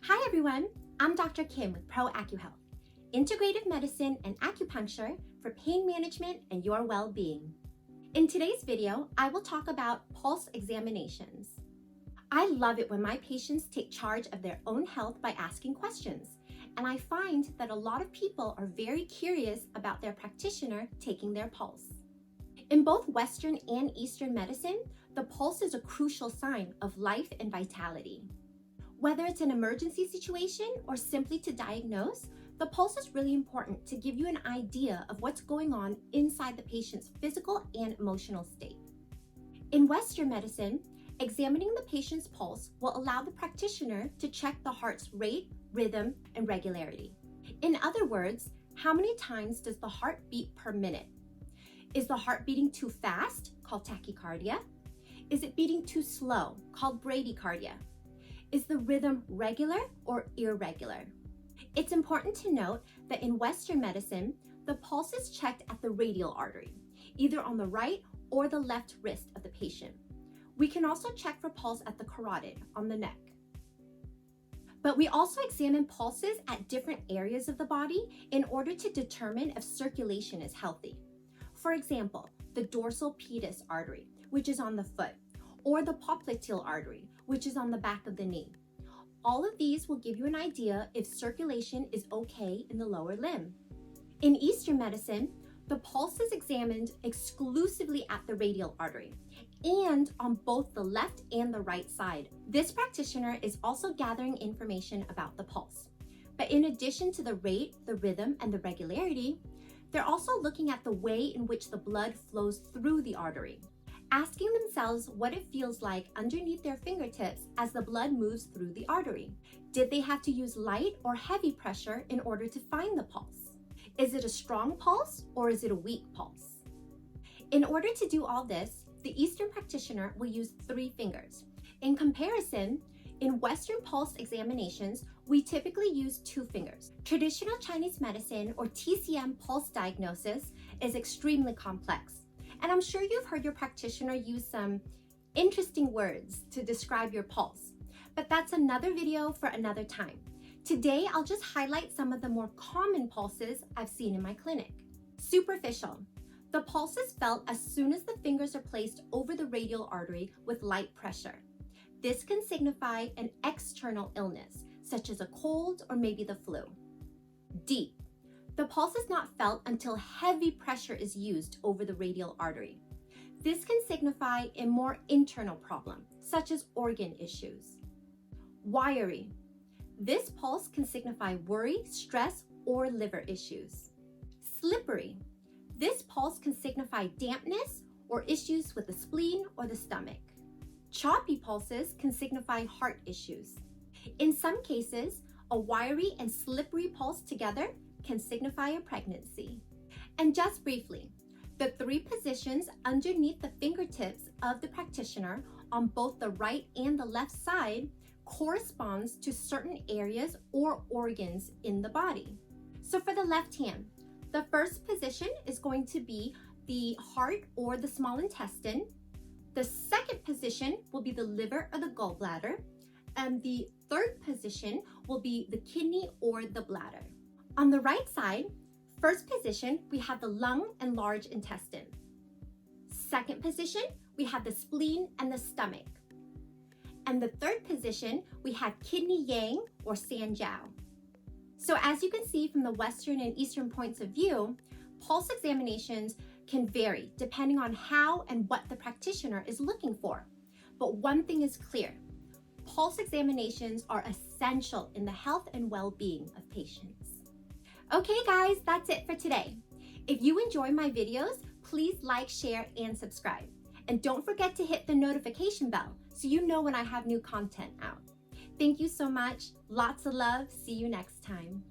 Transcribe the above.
Hi everyone, I'm Dr. Kim with Pro AcuHealth, integrative medicine and acupuncture for pain management and your well-being. In today's video, I will talk about pulse examinations. I love it when my patients take charge of their own health by asking questions, and I find that a lot of people are very curious about their practitioner taking their pulse. In both Western and Eastern medicine, the pulse is a crucial sign of life and vitality. Whether it's an emergency situation or simply to diagnose, the pulse is really important to give you an idea of what's going on inside the patient's physical and emotional state. In Western medicine, examining the patient's pulse will allow the practitioner to check the heart's rate, rhythm, and regularity. In other words, how many times does the heart beat per minute? Is the heart beating too fast, called tachycardia? Is it beating too slow, called bradycardia? Is the rhythm regular or irregular? It's important to note that in Western medicine, the pulse is checked at the radial artery, either on the right or the left wrist of the patient. We can also check for pulse at the carotid, on the neck. But we also examine pulses at different areas of the body in order to determine if circulation is healthy. For example, the dorsal pedis artery, which is on the foot, or the popliteal artery, which is on the back of the knee. All of these will give you an idea if circulation is okay in the lower limb. In Eastern medicine, the pulse is examined exclusively at the radial artery and on both the left and the right side. This practitioner is also gathering information about the pulse. But in addition to the rate, the rhythm, and the regularity, they're also looking at the way in which the blood flows through the artery, asking themselves what it feels like underneath their fingertips as the blood moves through the artery. Did they have to use light or heavy pressure in order to find the pulse? Is it a strong pulse or is it a weak pulse? In order to do all this, the Eastern practitioner will use 3 fingers. In comparison, in Western pulse examinations, we typically use 2 fingers. Traditional Chinese medicine or TCM pulse diagnosis is extremely complex. And I'm sure you've heard your practitioner use some interesting words to describe your pulse, but that's another video for another time. Today, I'll just highlight some of the more common pulses I've seen in my clinic. Superficial. The pulse is felt as soon as the fingers are placed over the radial artery with light pressure. This can signify an external illness, such as a cold or maybe the flu. Deep. The pulse is not felt until heavy pressure is used over the radial artery. This can signify a more internal problem, such as organ issues. Wiry. This pulse can signify worry, stress, or liver issues. Slippery. This pulse can signify dampness or issues with the spleen or the stomach. Choppy pulses can signify heart issues. In some cases, a wiry and slippery pulse together can signify a pregnancy. And just briefly, the 3 positions underneath the fingertips of the practitioner on both the right and the left side corresponds to certain areas or organs in the body. So for the left hand, the first position is going to be the heart or the small intestine. The second position will be the liver or the gallbladder. And the third position will be the kidney or the bladder. On the right side, first position, we have the lung and large intestine. Second position, we have the spleen and the stomach. And the third position, we have kidney yang or sanjiao. So as you can see from the Western and Eastern points of view, pulse examinations can vary depending on how and what the practitioner is looking for. But one thing is clear, pulse examinations are essential in the health and well-being of patients. Okay guys, that's it for today. If you enjoy my videos, please like, share, and subscribe. And don't forget to hit the notification bell so you know when I have new content out. Thank you so much. Lots of love. See you next time.